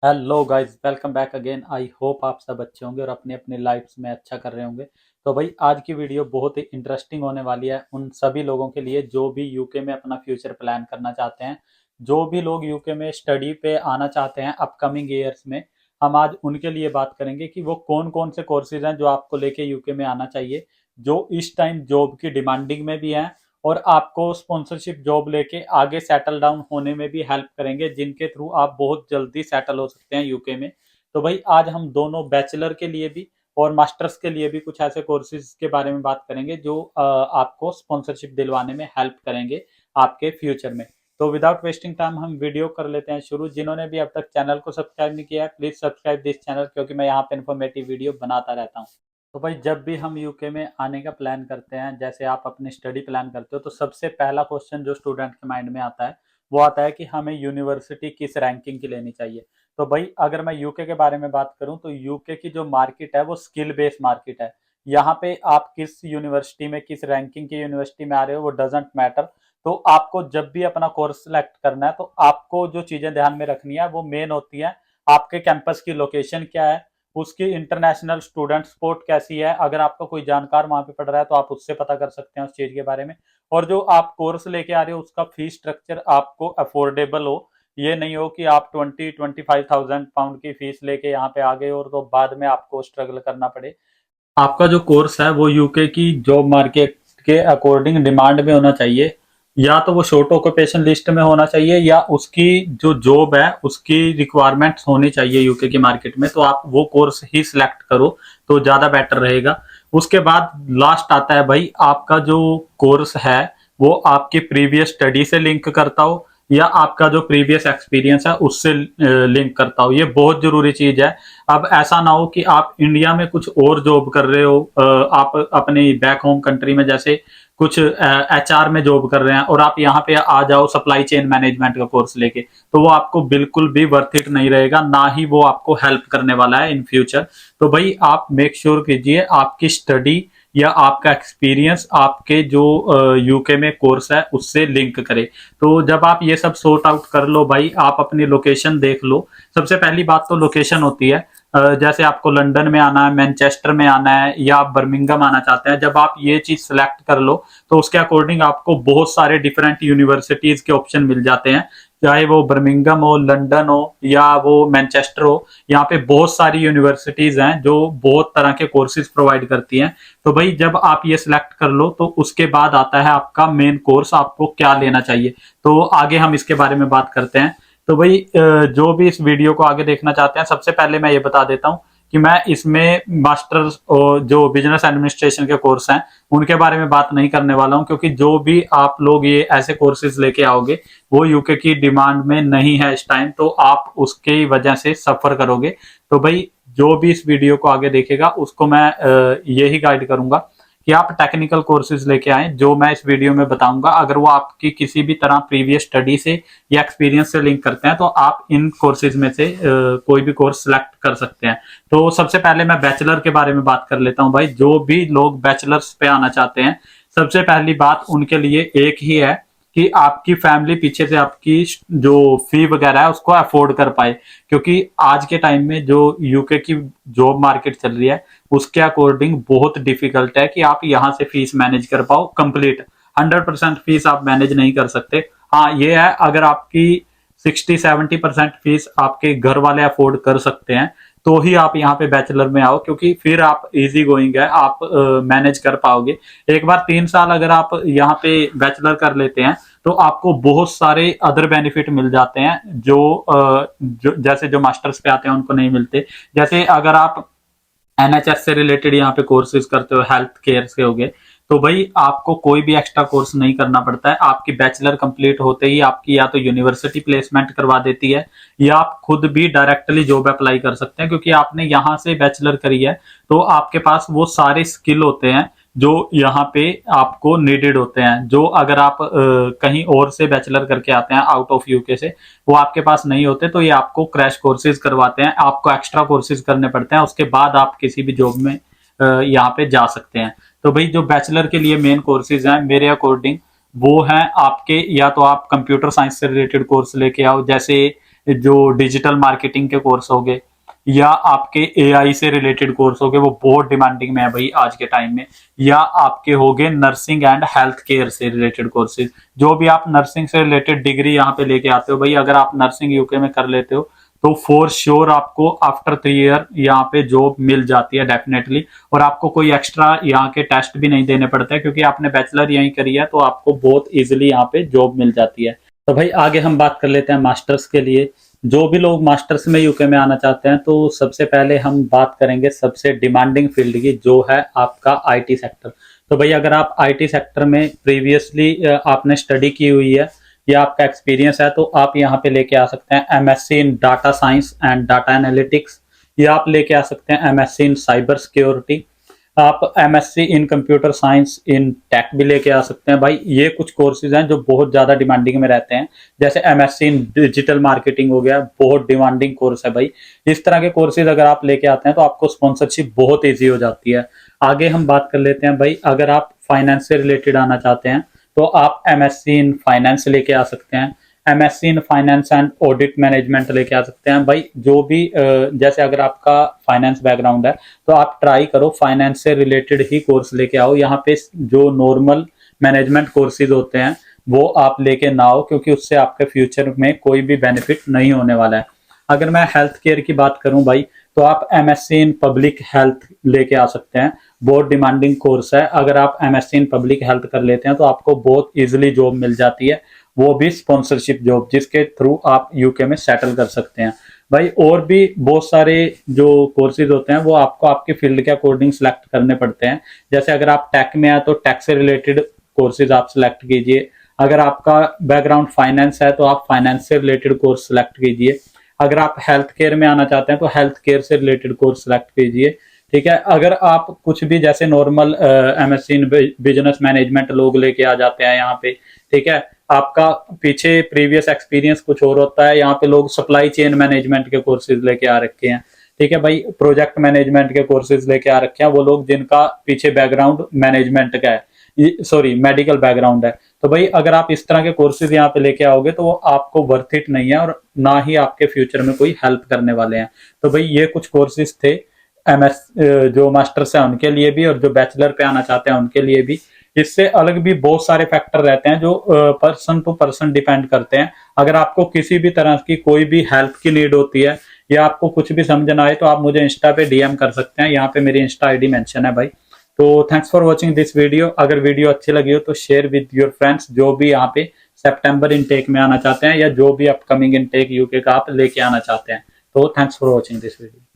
Hello guys, welcome back again. I hope आप सब अच्छे होंगे और अपने अपने लाइफ्स में अच्छा कर रहे होंगे। तो भाई आज की वीडियो बहुत ही इंटरेस्टिंग होने वाली है उन सभी लोगों के लिए जो भी यूके में अपना फ्यूचर प्लान करना चाहते हैं। जो भी लोग यूके में स्टडी पे आना चाहते हैं अपकमिंग ईयर्स में, हम आज उनके लिए बात करेंगे कि वो कौन कौन से कोर्सेज हैं जो आपको लेके यूके में आना चाहिए, जो इस टाइम जॉब की डिमांडिंग में भी हैं और आपको स्पॉन्सरशिप जॉब लेके आगे सेटल डाउन होने में भी हेल्प करेंगे, जिनके थ्रू आप बहुत जल्दी सेटल हो सकते हैं यूके में। तो भाई आज हम दोनों बैचलर के लिए भी और मास्टर्स के लिए भी कुछ ऐसे कोर्सेज के बारे में बात करेंगे जो आपको स्पॉन्सरशिप दिलवाने में हेल्प करेंगे आपके फ्यूचर में। तो विदाउट वेस्टिंग टाइम हम वीडियो कर लेते हैं शुरू। जिन्होंने भी अब तक चैनल को सब्सक्राइब नहीं किया है, प्लीज सब्सक्राइब दिस चैनल, क्योंकि मैं यहाँ पे इन्फॉर्मेटिव वीडियो बनाता रहता हूँ। तो भाई जब भी हम यूके में आने का प्लान करते हैं, जैसे आप अपनी स्टडी प्लान करते हो, तो सबसे पहला क्वेश्चन जो स्टूडेंट के माइंड में आता है वो आता है कि हमें यूनिवर्सिटी किस रैंकिंग की लेनी चाहिए। तो भाई अगर मैं यूके के बारे में बात करूं तो यूके की जो मार्केट है वो स्किल बेस्ड मार्केट है। यहाँ पे आप किस यूनिवर्सिटी में, किस रैंकिंग की यूनिवर्सिटी में आ रहे हो वो डजेंट मैटर। तो आपको जब भी अपना कोर्स सेलेक्ट करना है तो आपको जो चीजें ध्यान में रखनी है वो मेन होती है। आपके कैंपस की लोकेशन क्या है, उसकी इंटरनेशनल स्टूडेंट सपोर्ट कैसी है, अगर आपका कोई जानकार वहां पे पढ़ रहा है तो आप उससे पता कर सकते हैं उस चीज के बारे में। और जो आप कोर्स लेके आ रहे हो उसका फीस स्ट्रक्चर आपको अफोर्डेबल हो। ये नहीं हो कि आप 20-25,000 पाउंड की फीस लेके यहाँ पे आ गए और तो बाद में आपको स्ट्रगल करना पड़े। आपका जो कोर्स है वो यूके की जॉब मार्केट के अकॉर्डिंग डिमांड में होना चाहिए। या तो वो शॉर्ट ऑक्यूपेशन लिस्ट में होना चाहिए या उसकी जो जॉब है उसकी रिक्वायरमेंट्स होनी चाहिए यूके की मार्केट में, तो आप वो कोर्स ही सिलेक्ट करो तो ज्यादा बेटर रहेगा। उसके बाद लास्ट आता है भाई, आपका जो कोर्स है वो आपकी प्रीवियस स्टडी से लिंक करता हो या आपका जो प्रीवियस एक्सपीरियंस है उससे लिंक करता हो। ये बहुत जरूरी चीज है। अब ऐसा ना हो कि आप इंडिया में कुछ और जॉब कर रहे हो, आप अपने बैक होम कंट्री में जैसे कुछ एचआर में जॉब कर रहे हैं और आप यहाँ पे आ जाओ सप्लाई चेन मैनेजमेंट का कोर्स लेके, तो वो आपको बिल्कुल भी वर्थ इट नहीं रहेगा, ना ही वो आपको हेल्प करने वाला है इन फ्यूचर। तो भाई आप मेक श्योर कीजिए आपकी स्टडी या आपका एक्सपीरियंस आपके जो यूके में कोर्स है उससे लिंक करे। तो जब आप ये सब सॉर्ट आउट कर लो भाई, आप अपनी लोकेशन देख लो। सबसे पहली बात तो लोकेशन होती है। जैसे आपको लंदन में आना है, मैनचेस्टर में आना है या आप बर्मिंघम आना चाहते हैं, जब आप ये चीज सेलेक्ट कर लो तो उसके अकॉर्डिंग आपको बहुत सारे डिफरेंट यूनिवर्सिटीज के ऑप्शन मिल जाते हैं। चाहे वो बर्मिंघम हो, लंदन हो या वो मैनचेस्टर हो, यहाँ पे बहुत सारी यूनिवर्सिटीज हैं जो बहुत तरह के कोर्सेज प्रोवाइड करती हैं। तो भाई जब आप ये सिलेक्ट कर लो तो उसके बाद आता है आपका मेन कोर्स, आपको क्या लेना चाहिए। तो आगे हम इसके बारे में बात करते हैं। तो भाई जो भी इस वीडियो को आगे देखना चाहते हैं, सबसे पहले मैं ये बता देता हूँ कि मैं इसमें मास्टर्स और जो बिजनेस एडमिनिस्ट्रेशन के कोर्स हैं उनके बारे में बात नहीं करने वाला हूँ, क्योंकि जो भी आप लोग ये ऐसे कोर्सेज लेके आओगे वो यूके की डिमांड में नहीं है इस टाइम, तो आप उसकी वजह से सफर करोगे। तो भाई जो भी इस वीडियो को आगे देखेगा उसको मैं यही गाइड करूंगा कि आप टेक्निकल कोर्सेज लेके आए जो मैं इस वीडियो में बताऊंगा। अगर वो आपकी किसी भी तरह प्रीवियस स्टडी से या एक्सपीरियंस से लिंक करते हैं तो आप इन कोर्सेज में से कोई भी कोर्स सिलेक्ट कर सकते हैं। तो सबसे पहले मैं बैचलर के बारे में बात कर लेता हूँ। भाई जो भी लोग बैचलर्स पे आना चाहते हैं, सबसे पहली बात उनके लिए एक ही है कि आपकी फैमिली पीछे से आपकी जो फी वगैरह है उसको अफोर्ड कर पाए, क्योंकि आज के टाइम में जो यूके की जॉब मार्केट चल रही है उसके अकॉर्डिंग बहुत डिफिकल्ट है कि आप यहाँ से फीस मैनेज कर पाओ कंप्लीट। 100% फीस आप मैनेज नहीं कर सकते। हाँ ये है, अगर आपकी 60-70% फीस आपके घर वाले अफोर्ड कर सकते हैं तो ही आप यहाँ पे बैचलर में आओ, क्योंकि फिर आप इजी गोइंग है, आप मैनेज कर पाओगे। एक बार 3 साल अगर आप यहाँ पे बैचलर कर लेते हैं तो आपको बहुत सारे अदर बेनिफिट मिल जाते हैं जैसे जो मास्टर्स पे आते हैं उनको नहीं मिलते। जैसे अगर आप एनएचएस से रिलेटेड यहाँ पे कोर्सेज करते हो, हेल्थ केयर से हो गए, तो भाई आपको कोई भी एक्स्ट्रा कोर्स नहीं करना पड़ता है। आपकी बैचलर कंप्लीट होते ही आपकी या तो यूनिवर्सिटी प्लेसमेंट करवा देती है या आप खुद भी डायरेक्टली जॉब अप्लाई कर सकते हैं, क्योंकि आपने यहाँ से बैचलर करी है तो आपके पास वो सारे स्किल होते हैं जो यहाँ पे आपको नीडेड होते हैं। जो अगर आप कहीं और से बैचलर करके आते हैं आउट ऑफ यूके से, वो आपके पास नहीं होते, तो ये आपको क्रैश कोर्सेज करवाते हैं, आपको एक्स्ट्रा कोर्सेज करने पड़ते हैं, उसके बाद आप किसी भी जॉब में यहाँ पे जा सकते हैं। तो भाई जो बैचलर के लिए मेन कोर्सेज हैं मेरे अकॉर्डिंग वो हैं आपके, या तो आप कंप्यूटर साइंस से रिलेटेड कोर्स लेके आओ, जैसे जो डिजिटल मार्केटिंग के कोर्स हो गए या आपके एआई से रिलेटेड कोर्स हो गए, वो बहुत डिमांडिंग में है भाई आज के टाइम में। या आपके हो गए नर्सिंग एंड हेल्थ केयर से रिलेटेड कोर्सेज, जो भी आप नर्सिंग से रिलेटेड डिग्री यहाँ पे लेके आते हो भाई, अगर आप नर्सिंग यूके में कर लेते हो तो फॉर श्योर आपको आफ्टर 3 ईयर यहाँ पे जॉब मिल जाती है डेफिनेटली। और आपको कोई एक्स्ट्रा यहाँ के टेस्ट भी नहीं देने पड़ते हैं, क्योंकि आपने बैचलर यहीं करी है तो आपको बहुत इजीली यहाँ पे जॉब मिल जाती है। तो भाई आगे हम बात कर लेते हैं मास्टर्स के लिए। जो भी लोग मास्टर्स में यूके में आना चाहते हैं, तो सबसे पहले हम बात करेंगे सबसे डिमांडिंग फील्ड की, जो है आपका आईटी सेक्टर। तो भाई अगर आप आईटी सेक्टर में प्रीवियसली आपने स्टडी की हुई है या आपका एक्सपीरियंस है, तो आप यहाँ पे लेके आ सकते हैं MSc in data science and data analytics, या आप लेके आ सकते हैं एमएससी इन साइबर सिक्योरिटी, आप MSc in computer science in tech भी लेके आ सकते हैं। भाई ये कुछ कोर्सेज हैं जो बहुत ज़्यादा डिमांडिंग में रहते हैं, जैसे एमएससी इन डिजिटल मार्केटिंग हो गया, बहुत डिमांडिंग कोर्स है भाई। इस तरह के कोर्सेज अगर आप लेके आते हैं तो आपको स्पॉन्सरशिप बहुत ईजी हो जाती है। आगे हम बात कर लेते हैं भाई, अगर आप फाइनेंस से रिलेटेड आना चाहते हैं तो आप एमएससी इन फाइनेंस लेके आ सकते हैं, MSc in finance and audit management लेके आ सकते हैं। भाई जो भी जैसे अगर आपका फाइनेंस बैकग्राउंड है तो आप ट्राई करो फाइनेंस से रिलेटेड ही कोर्स लेके आओ। यहाँ पे जो नॉर्मल मैनेजमेंट कोर्सेज होते हैं वो आप लेके ना आओ, क्योंकि उससे आपके फ्यूचर में कोई भी बेनिफिट नहीं होने वाला है। अगर मैं हेल्थ केयर की बात करूं भाई, तो आप एमएससी इन पब्लिक हेल्थ लेके आ सकते हैं, बहुत डिमांडिंग कोर्स है। अगर आप एमएससी इन पब्लिक हेल्थ कर लेते हैं तो आपको बहुत इजीली जॉब मिल जाती है, वो भी स्पॉन्सरशिप जॉब, जिसके थ्रू आप यूके में सेटल कर सकते हैं। भाई और भी बहुत सारे जो कोर्सेज होते हैं वो आपको आपके फील्ड के अकॉर्डिंग सेलेक्ट करने पड़ते हैं। जैसे अगर आप टेक में है तो टेक से रिलेटेड कोर्सेज आप सिलेक्ट कीजिए, अगर आपका बैकग्राउंड फाइनेंस है तो आप फाइनेंस से रिलेटेड कोर्स सिलेक्ट कीजिए, अगर आप हेल्थ केयर में आना चाहते हैं तो हेल्थ केयर से रिलेटेड कोर्स सिलेक्ट कीजिए। ठीक है, अगर आप कुछ भी जैसे normal MSc in business management लोग लेके आ जाते हैं यहाँ पे, ठीक है, आपका पीछे प्रीवियस एक्सपीरियंस कुछ और होता है, यहाँ पे लोग सप्लाई चेन मैनेजमेंट के कोर्सेज लेके आ रखे हैं। ठीक है भाई, प्रोजेक्ट मैनेजमेंट के कोर्सेज लेके आ रखे हैं वो लोग जिनका पीछे बैकग्राउंड मैनेजमेंट का है, सॉरी मेडिकल बैकग्राउंड है। तो भाई अगर आप इस तरह के कोर्सेज यहाँ पे लेके आओगे तो वो आपको वर्थ इट नहीं है, और ना ही आपके फ्यूचर में कोई हेल्प करने वाले हैं। तो भाई ये कुछ कोर्सेज थे एमएस जो मास्टर्स है उनके लिए भी, और जो बैचलर पे आना चाहते हैं उनके लिए भी। इससे अलग भी बहुत सारे फैक्टर रहते हैं जो पर्सन टू पर्सन डिपेंड करते हैं। अगर आपको किसी भी तरह की कोई भी हेल्प की नीड होती है या आपको कुछ भी समझ ना आए तो आप मुझे इंस्टा पे डीएम कर सकते हैं, यहाँ पे मेरी इंस्टा आईडी मेंशन है भाई। तो thanks for watching this video. अगर वीडियो अच्छी लगी हो तो शेयर विद योर फ्रेंड्स जो भी यहाँ पे सितंबर इनटेक में आना चाहते हैं या जो भी अपकमिंग इनटेक यूके का आप लेके आना चाहते हैं। तो thanks for watching this video.